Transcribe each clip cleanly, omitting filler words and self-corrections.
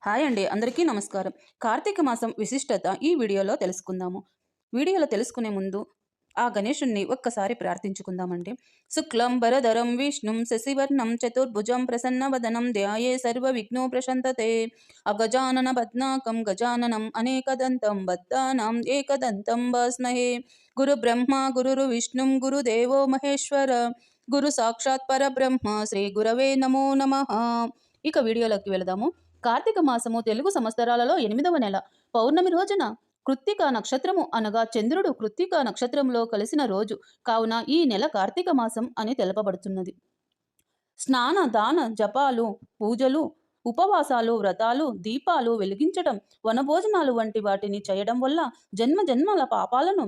Hi అండి, అందరికీ నమస్కారం. కార్తీక మాసం విశిష్టత ఈ వీడియోలో తెలుసుకుందాము. వీడియోలో తెలుసుకునే ముందు ఆ గణేశుణ్ణి ఒక్కసారి ప్రార్థించుకుందామండి. శుక్లం వరదరం విష్ణుం శశివర్ణం చతుర్భుజం ప్రసన్నవదనం ధ్యాయే సర్వ విఘ్నో ప్రశంతతే. అగజానన పద్నాకం గజాననం అనేకదంతం బద్ధానాం ఏకదంతం భాస్మహే. గురు బ్రహ్మ గురు విష్ణుం గురుదేవో మహేశ్వర గురు సాక్షాత్ పరబ్రహ్మ శ్రీ గురవే నమో నమః. ఇక వీడియోలోకి వెళదాము. కార్తీక మాసము తెలుగు సంవత్సరాలలో 8వ నెల పౌర్ణమి రోజున కృత్తిక నక్షత్రము అనగా చంద్రుడు కృత్తిక నక్షత్రంలో కలిసిన రోజు కావున ఈ నెల కార్తీక మాసం అని తెలపబడుతున్నది. స్నాన దాన జపాలు పూజలు ఉపవాసాలు వ్రతాలు దీపాలు వెలిగించటం వనభోజనాలు వంటి వాటిని చేయడం వల్ల జన్మ జన్మల పాపాలను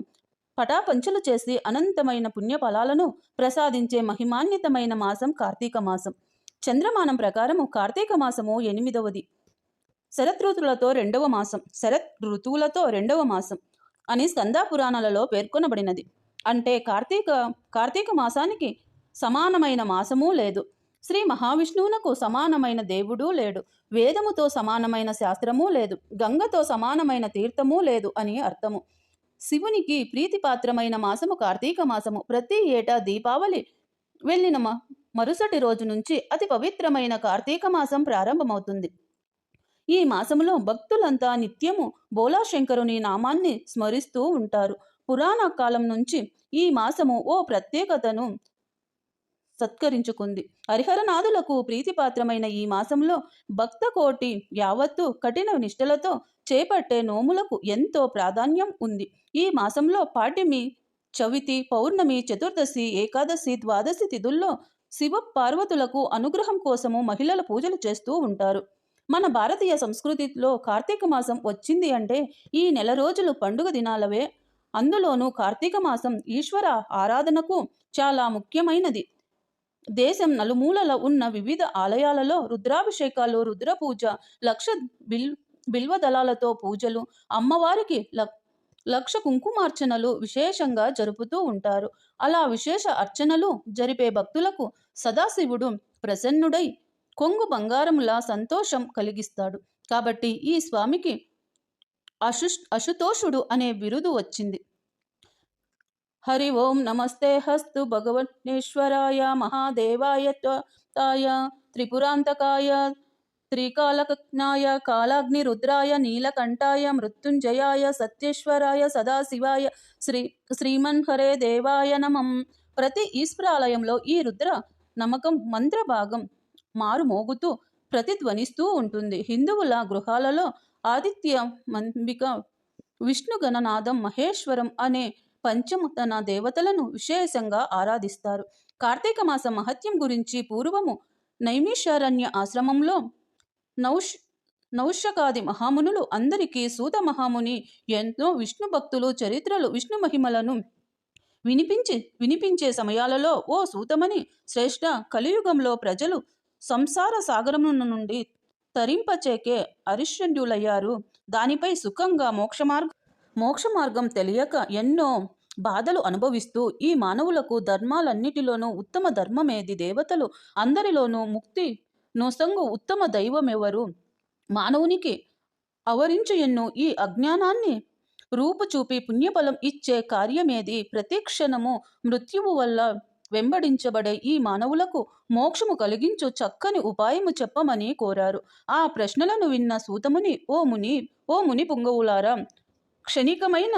పటాపంచలు చేసి అనంతమైన పుణ్యఫలాలను ప్రసాదించే మహిమాన్వితమైన మాసం కార్తీక మాసం. చంద్రమానం ప్రకారము కార్తీక మాసము 8వది. శరత్ ఋతువులతో రెండవ మాసం అని స్కంద పురాణాలలో పేర్కొనబడినది. అంటే కార్తీక మాసానికి సమానమైన మాసమూ లేదు. శ్రీ మహావిష్ణువునకు సమానమైన దేవుడూ లేడు. వేదముతో సమానమైన శాస్త్రమూ లేదు. గంగతో సమానమైన తీర్థమూ లేదు అని అర్థము. శివునికి ప్రీతిపాత్రమైన మాసము కార్తీక మాసము. ప్రతి ఏటా దీపావళి వెళ్ళిన మరుసటి రోజు నుంచి అతి పవిత్రమైన కార్తీక మాసం ప్రారంభమవుతుంది. ఈ మాసములో భక్తులంతా నిత్యము బోలాశంకరుని నామాన్ని స్మరిస్తూ ఉంటారు. పురాణ కాలం నుంచి ఈ మాసము ఓ ప్రత్యేకతను సత్కరించుకుంది. హరిహరనాథులకు ప్రీతిపాత్రమైన ఈ మాసంలో భక్త కోటి యావత్తు కఠిన నిష్ఠలతో చేపట్టే నోములకు ఎంతో ప్రాధాన్యం ఉంది. ఈ మాసంలో పాడ్యమి, చవితి, పౌర్ణమి, చతుర్దశి, ఏకాదశి, ద్వాదశి తిథుల్లో శివ పార్వతులకు అనుగ్రహం కోసము మహిళలు పూజలు చేస్తూ ఉంటారు. మన భారతీయ సంస్కృతిలో కార్తీక మాసం వచ్చింది అంటే ఈ నెల రోజులు పండుగ దినాలవే. అందులోనూ కార్తీక మాసం ఈశ్వర ఆరాధనకు చాలా ముఖ్యమైనది. దేశం నలుమూలల ఉన్న వివిధ ఆలయాలలో రుద్రాభిషేకాలు, రుద్రపూజ, లక్ష బిల్వదళాలతో పూజలు, అమ్మవారికి లక్ష కుంకుమార్చనలు విశేషంగా జరుపుతూ ఉంటారు. అలా విశేష అర్చనలు జరిపే భక్తులకు సదాశివుడు ప్రసన్నుడై కొంగు బంగారములా సంతోషం కలిగిస్తాడు. కాబట్టి ఈ స్వామికి అశుతోషుడు అనే బిరుదు వచ్చింది. హరి ఓం నమస్తే హస్తు భగవన్నేశ్వరాయ మహాదేవాయ తాయ త్రిపురాంతకాయ త్రికాలజ్ఞాయ కాలాగ్ని రుద్రాయ నీలకంఠాయ మృత్యుంజయాయ సత్యేశ్వరాయ సదాశివాయ శ్రీమన్ హరే దేవాయ నమం. ప్రతి ఈశ్వరాలయంలో ఈ రుద్ర నమకం మంత్రభాగం మారుమోగుతూ ప్రతిధ్వనిస్తూ ఉంటుంది. హిందువుల గృహాలలో ఆదిత్య మంబిక, విష్ణు గణనాథం, మహేశ్వరం అనే పంచముతన దేవతలను విశేషంగా ఆరాధిస్తారు. కార్తీక మాస మహత్యం గురించి పూర్వము నైమిషారణ్య ఆశ్రమంలో నౌషకాది మహామునులు అందరికీ సూత మహాముని ఎంతో విష్ణు భక్తులు చరిత్రలు విష్ణు మహిమలను వినిపించే సమయాలలో ఓ సూతమని శ్రేష్ఠ, కలియుగంలో ప్రజలు సంసార సాగరము నుండి తరింపచేకే అరిష్యులయ్యారు. దానిపై సుఖంగా మోక్ష మార్గం తెలియక ఎన్నో బాధలు అనుభవిస్తూ ఈ మానవులకు ధర్మాలన్నిటిలోనూ ఉత్తమ ధర్మమేది, దేవతలు అందరిలోనూ ముక్తి నొసంగు ఉత్తమ దైవమెవరు, మానవునికి అవరించి ఎన్నో ఈ అజ్ఞానాన్ని రూపు చూపి పుణ్యఫలం ఇచ్చే కార్యమేది, ప్రతి క్షణము మృత్యువు వల్ల వెంబడించబడే ఈ మానవులకు మోక్షము కలిగించు చక్కని ఉపాయము చెప్పమని కోరారు. ఆ ప్రశ్నలను విన్న సూతముని ఓ ముని పుంగవులారా, క్షణికమైన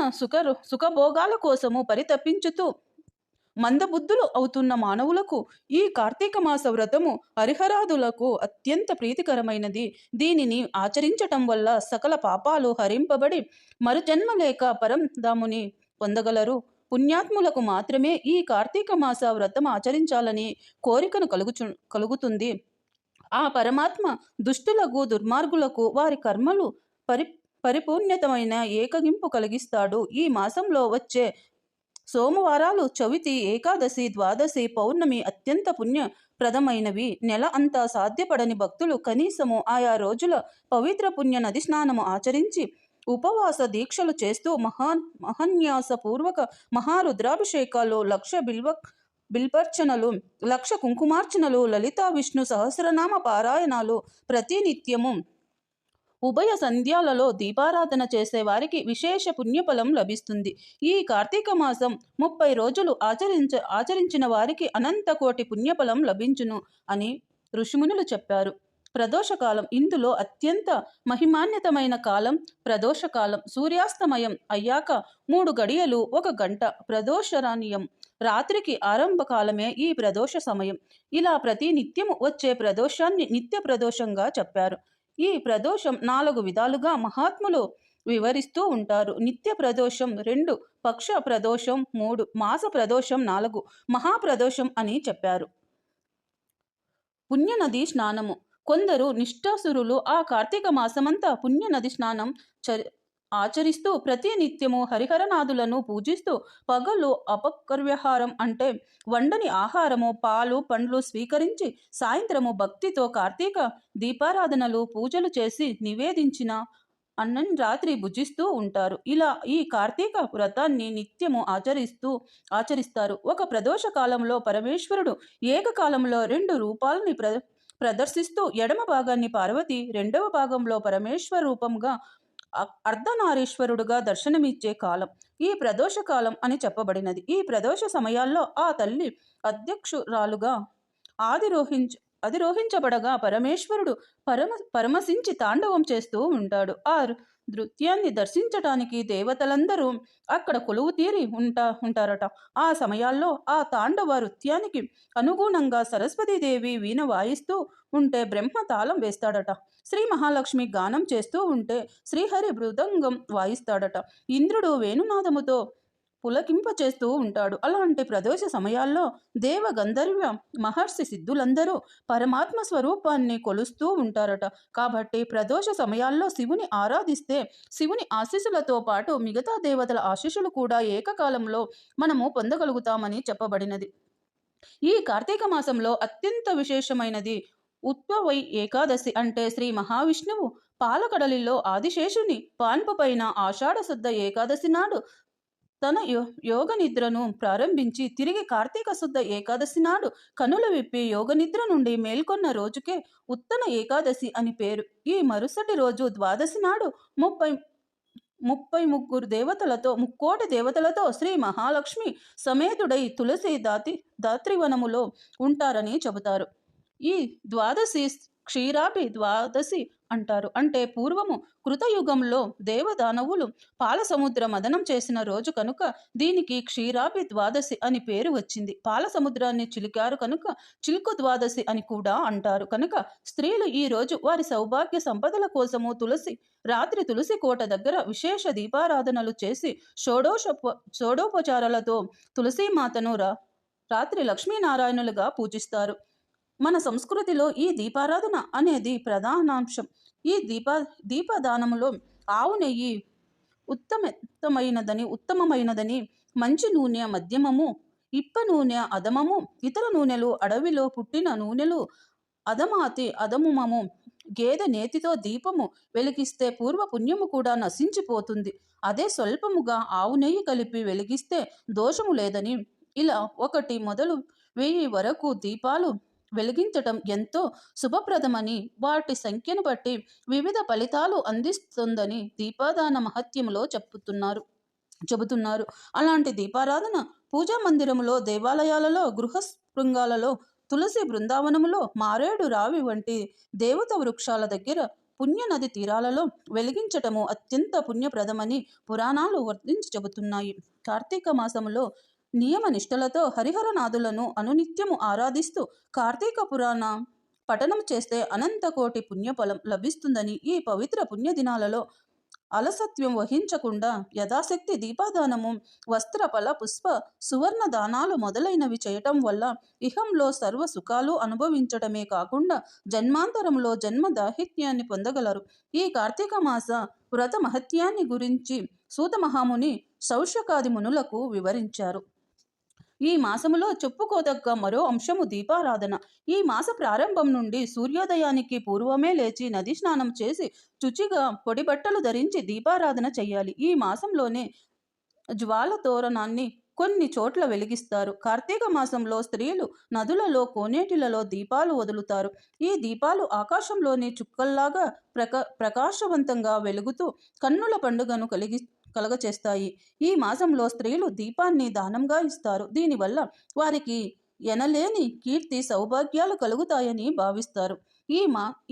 సుఖభోగాల కోసము పరితపించుతూ మందబుద్ధులు అవుతున్న మానవులకు ఈ కార్తీక మాస వ్రతము హరిహరాదులకు అత్యంత ప్రీతికరమైనది. దీనిని ఆచరించటం వల్ల సకల పాపాలు హరింపబడి మరుజన్మ లేక పరంధాముని పొందగలరు. పుణ్యాత్ములకు మాత్రమే ఈ కార్తీక మాస వ్రతం ఆచరించాలని కోరికను కలుగుతుంది. ఆ పరమాత్మ దుష్టులకు, దుర్మార్గులకు వారి కర్మలు పరిపూర్ణతమైన ఏకగింపు కలిగిస్తాడు. ఈ మాసంలో వచ్చే సోమవారాలు, చవితి, ఏకాదశి, ద్వాదశి, పౌర్ణమి అత్యంత పుణ్యప్రదమైనవి. నెల అంతా సాధ్యపడని భక్తులు కనీసము ఆయా రోజుల పవిత్ర పుణ్య నది స్నానము ఆచరించి ఉపవాస దీక్షలు చేస్తూ మహాన్యాస పూర్వక మహారుద్రాభిషేకాలు, లక్ష బిల్వర్చనలు, లక్ష కుంకుమార్చనలు, లలితా విష్ణు సహస్రనామ పారాయణాలు ప్రతినిత్యము ఉభయ సంధ్యాలలో దీపారాధన చేసే వారికి విశేష పుణ్యఫలం లభిస్తుంది. ఈ కార్తీక మాసం 30 రోజులు ఆచరించిన వారికి అనంత కోటి పుణ్యఫలం లభించును అని ఋషిమునులు చెప్పారు. ప్రదోషకాలం ఇందులో అత్యంత మహిమాన్వితమైన కాలం ప్రదోషకాలం. సూర్యాస్తమయం అయ్యాక 3 గడియలు 1 గంట ప్రదోషరానియం. రాత్రికి ఆరంభ కాలమే ఈ ప్రదోష సమయం. ఇలా ప్రతి నిత్యము వచ్చే ప్రదోషాన్ని నిత్య ప్రదోషంగా చెప్పారు. ఈ ప్రదోషం 4 విధాలుగా మహాత్ములు వివరిస్తూ ఉంటారు. నిత్య ప్రదోషం 2, పక్ష ప్రదోషం 3, మాస ప్రదోషం 4, మహాప్రదోషం అని చెప్పారు. పుణ్యనది స్నానము. కొందరు నిష్ఠాసురులు ఆ కార్తీక మాసమంతా పుణ్యనది స్నానం ఆచరిస్తూ ప్రతి నిత్యము హరిహరనాథులను పూజిస్తూ పగలు అపకర్వ్యహారం అంటే వండని ఆహారము పాలు పండ్లు స్వీకరించి సాయంత్రము భక్తితో కార్తీక దీపారాధనలు పూజలు చేసి నివేదించిన అన్నం రాత్రి భుజిస్తూ ఉంటారు. ఇలా ఈ కార్తీక వ్రతాన్ని నిత్యము ఆచరిస్తారు. ఒక ప్రదోష కాలంలో పరమేశ్వరుడు ఏకకాలంలో 2 రూపాలని ప్రదర్శిస్తూ ఎడమ భాగాన్ని పార్వతి, రెండవ భాగంలో పరమేశ్వర రూపంగా అర్ధనారీశ్వరుడుగా దర్శనమిచ్చే కాలం ఈ ప్రదోష కాలం అని చెప్పబడినది. ఈ ప్రదోష సమయాల్లో ఆ తల్లి అధ్యక్షురాలుగా అధిరోహించబడగా పరమేశ్వరుడు పరమశించి తాండవం చేస్తూ ఉంటాడు. ఆ నృత్యాన్ని దర్శించటానికి దేవతలందరూ అక్కడ కొలువు తీరి ఉంటారట. ఆ సమయాల్లో ఆ తాండవ నృత్యానికి అనుగుణంగా సరస్వతీదేవి వీణ వాయిస్తూ ఉంటే బ్రహ్మ తాళం వేస్తాడట. శ్రీ మహాలక్ష్మి గానం చేస్తూ ఉంటే శ్రీహరి మృదంగం వాయిస్తాడట. ఇంద్రుడు వేణునాదముతో పులకింప చేస్తూ ఉంటాడు. అలాంటి ప్రదోష సమయాల్లో దేవ గంధర్వ మహర్షి సిద్ధులందరూ పరమాత్మ స్వరూపాన్ని కొలుస్తూ ఉంటారట. కాబట్టి ప్రదోష సమయాల్లో శివుని ఆరాధిస్తే శివుని ఆశీస్సులతో పాటు మిగతా దేవతల ఆశీస్సులు కూడా ఏకకాలంలో మనము పొందగలుగుతామని చెప్పబడినది. ఈ కార్తీక మాసంలో అత్యంత విశేషమైనది ఉత్పవై ఏకాదశి. అంటే శ్రీ మహావిష్ణువు పాలకడలిలో ఆదిశేషుని పాన్పు పైన ఆషాఢ శుద్ధ ఏకాదశి నాడు తన యోగ నిద్రను ప్రారంభించి తిరిగి కార్తీక శుద్ధ ఏకాదశి నాడు కనులు విప్పి యోగ నిద్ర నుండి మేల్కొన్న రోజుకే ఉత్తన ఏకాదశి అని పేరు. ఈ మరుసటి రోజు ద్వాదశి నాడు 33 దేవతలతో 3,000,000 దేవతలతో శ్రీ మహాలక్ష్మి సమేతుడై తులసి దాత్రివనములో ఉంటారని చెబుతారు. ఈ ద్వాదశి క్షీరాభి ద్వాదశి అంటారు. అంటే పూర్వము కృతయుగంలో దేవదానవులు పాల సముద్ర మదనం చేసిన రోజు కనుక దీనికి క్షీరాభి ద్వాదశి అని పేరు వచ్చింది. పాల సముద్రాన్ని చిలికారు కనుక చిల్కు ద్వాదశి అని కూడా అంటారు. కనుక స్త్రీలు ఈ రోజు వారి సౌభాగ్య సంపదల కోసము రాత్రి తులసి కోట దగ్గర విశేష దీపారాధనలు చేసి షోడోపచారాలతో తులసీమాతను రాత్రి లక్ష్మీనారాయణులుగా పూజిస్తారు. మన సంస్కృతిలో ఈ దీపారాధన అనేది ప్రధానాంశం. ఈ దీపదానములో ఆవు నెయ్యి ఉత్తమమైనదని మంచి నూనె మధ్యమము, ఇప్ప నూనె అధమము, ఇతర నూనెలు అడవిలో పుట్టిన నూనెలు అధమము. గేదె నేతితో దీపము వెలిగిస్తే పూర్వ పుణ్యము కూడా నశించిపోతుంది. అదే స్వల్పముగా ఆవు నెయ్యి కలిపి వెలిగిస్తే దోషము లేదని, ఇలా 1 మొదలు 1000 వరకు దీపాలు వెలిగించటం ఎంతో శుభప్రదమని, వాటి సంఖ్యను బట్టి వివిధ ఫలితాలు అందిస్తుందని దీపాదాన మహత్యములో చెబుతున్నారు. అలాంటి దీపారాధన పూజా మందిరములో, దేవాలయాలలో, గృహస్పృంగాలలో, తులసి బృందావనములో, మారేడు రావి వంటి దేవత వృక్షాల దగ్గర, పుణ్యనది తీరాలలో వెలిగించటము అత్యంత పుణ్యప్రదమని పురాణాలు వర్ణించి చెబుతున్నాయి. కార్తీక మాసములో నియమ నిష్టలతో హరిహరనాథులను అనునిత్యము ఆరాధిస్తూ కార్తీక పురాణ పఠనం చేస్తే అనంత కోటి పుణ్యఫలం లభిస్తుందని, ఈ పవిత్ర పుణ్యదినాలలో అలసత్వం వహించకుండా యథాశక్తి దీపాదానము, వస్త్ర ఫల పుష్ప సువర్ణ దానాలు మొదలైనవి చేయటం వల్ల ఇహంలో సర్వ సుఖాలు అనుభవించటమే కాకుండా జన్మాంతరంలో జన్మ దాహిత్యాన్ని పొందగలరు. ఈ కార్తీక మాస వ్రత మహత్యాన్ని గురించి సూత మహాముని శౌషకాది మునులకు వివరించారు. ఈ మాసములో చెప్పుకోదగ్గ మరో అంశము దీపారాధన. ఈ మాస ప్రారంభం నుండి సూర్యోదయానికి పూర్వమే లేచి నది స్నానం చేసి శుచిగా పొడి బట్టలు ధరించి దీపారాధన చేయాలి. ఈ మాసంలోనే జ్వాల తోరణాన్ని కొన్ని చోట్ల వెలిగిస్తారు. కార్తీక మాసంలో స్త్రీలు నదులలో, కోనేటిలలో దీపాలు వదులుతారు. ఈ దీపాలు ఆకాశంలోని చుక్కల్లాగా ప్రకాశవంతంగా వెలుగుతూ కన్నుల పండుగను కలగచేస్తాయి. ఈ మాసంలో స్త్రీలు దీపాన్ని దానంగా ఇస్తారు. దీనివల్ల వారికి ఎనలేని కీర్తి, సౌభాగ్యాలు కలుగుతాయని భావిస్తారు.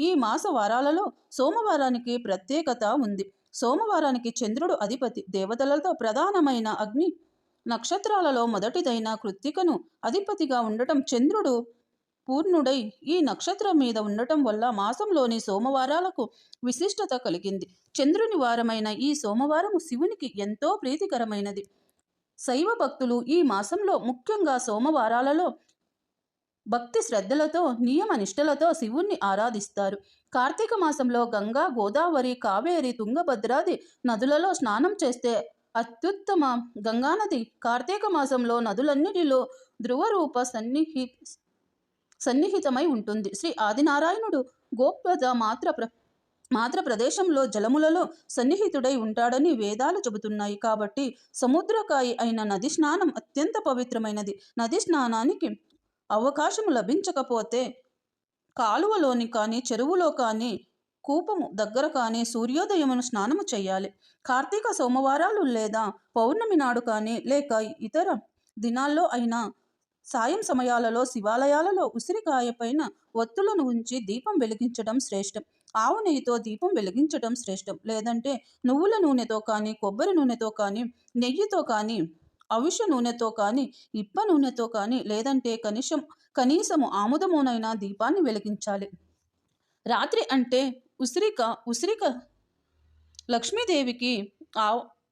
ఈ మాస వారాలలో సోమవారానికి ప్రత్యేకత ఉంది. సోమవారానికి చంద్రుడు అధిపతి. దేవతలతో ప్రధానమైన అగ్ని నక్షత్రాలలో మొదటిదైన కృత్తికను అధిపతిగా ఉండటం, చంద్రుడు పూర్ణుడై ఈ నక్షత్రం మీద ఉండటం వల్ల మాసంలోని సోమవారాలకు విశిష్టత కలిగింది. చంద్రుని వారమైన ఈ సోమవారము శివునికి ఎంతో ప్రీతికరమైనది. శైవ భక్తులు ఈ మాసంలో ముఖ్యంగా సోమవారాలలో భక్తి శ్రద్ధలతో, నియమ నిష్టలతో శివుణ్ణి ఆరాధిస్తారు. కార్తీక మాసంలో గంగా, గోదావరి, కావేరి, తుంగభద్రాది నదులలో స్నానం చేస్తే అత్యుత్తమ. గంగానది కార్తీక మాసంలో నదులన్నిటిలో ధ్రువరూప సన్నిహితమై ఉంటుంది. శ్రీ ఆదినారాయణుడు గోప్యత మాత్ర ప్రదేశంలో జలములలో సన్నిహితుడై ఉంటాడని వేదాలు చెబుతున్నాయి. కాబట్టి సముద్రకాయి అయిన నది స్నానం అత్యంత పవిత్రమైనది. నది స్నానానికి అవకాశం లభించకపోతే కాలువలోని కానీ, చెరువులో కానీ, కూపము దగ్గర కానీ సూర్యోదయమును స్నానము చేయాలి. కార్తీక సోమవారాలు లేదా పౌర్ణమి నాడు కానీ, లేక ఇతర దినాల్లో అయినా సాయం సమయాలలో శివాలయాలలో ఉసిరికాయ పైన ఒత్తులను ఉంచి దీపం వెలిగించడం శ్రేష్టం. ఆవు నెయ్యితో దీపం వెలిగించడం శ్రేష్టం. లేదంటే నువ్వుల నూనెతో కానీ, కొబ్బరి నూనెతో కానీ, నెయ్యితో కానీ, అవిష నూనెతో కానీ, ఇప్ప నూనెతో కానీ, లేదంటే కనీసము ఆముదమునైనా దీపాన్ని వెలిగించాలి. రాత్రి అంటే ఉసిరిక లక్ష్మీదేవికి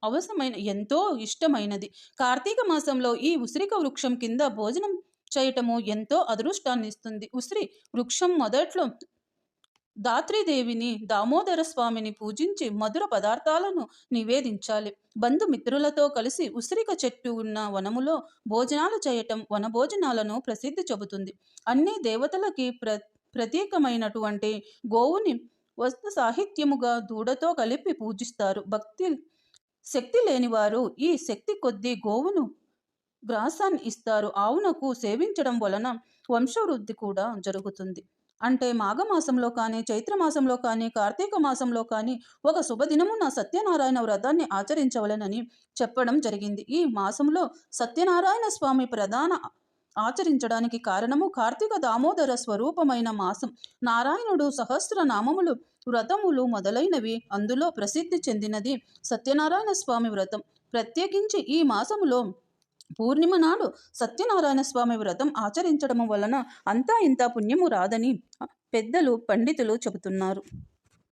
అవసరమైన ఎంతో ఇష్టమైనది. కార్తీక మాసంలో ఈ ఉసిరిక వృక్షం కింద భోజనం చేయటము ఎంతో అదృష్టాన్ని ఇస్తుంది. ఉసిరి వృక్షం మొదట్లో దాత్రీదేవిని, దామోదర స్వామిని పూజించి మధుర పదార్థాలను నివేదించాలి. బంధుమిత్రులతో కలిసి ఉసిరిక చెట్టు ఉన్న వనములో భోజనాలు చేయటం వనభోజనాలను ప్రసిద్ధి చెబుతుంది. అన్ని దేవతలకి ప్రత్యేకమైనటువంటి గోవుని వస్తు సాహిత్యముగా దూడతో కలిపి పూజిస్తారు. శక్తి లేనివారు ఈ శక్తి కొద్దీ గోవును గ్రాసాన్ని ఇస్తారు. ఆవునకు సేవించడం వలన వంశవృద్ధి కూడా జరుగుతుంది. అంటే మాఘమాసంలో కానీ, చైత్రమాసంలో కానీ, కార్తీక మాసంలో కానీ ఒక శుభదినమున సత్యనారాయణ వ్రతాన్ని ఆచరించవలెనని చెప్పడం జరిగింది. ఈ మాసంలో సత్యనారాయణ స్వామి ప్రధాన ఆచరించడానికి కారణము కార్తీక దామోదర స్వరూపమైన మాసం. నారాయణుడు సహస్రనామములు, వ్రతములు మొదలైనవి అందులో ప్రసిద్ధి చెందినది సత్యనారాయణ స్వామి వ్రతం. ప్రత్యేకించి ఈ మాసములో పూర్ణిమ నాడు సత్యనారాయణ స్వామి వ్రతం ఆచరించడం వలన అంతా ఇంత పుణ్యము రాదని పెద్దలు, పండితులు చెబుతున్నారు.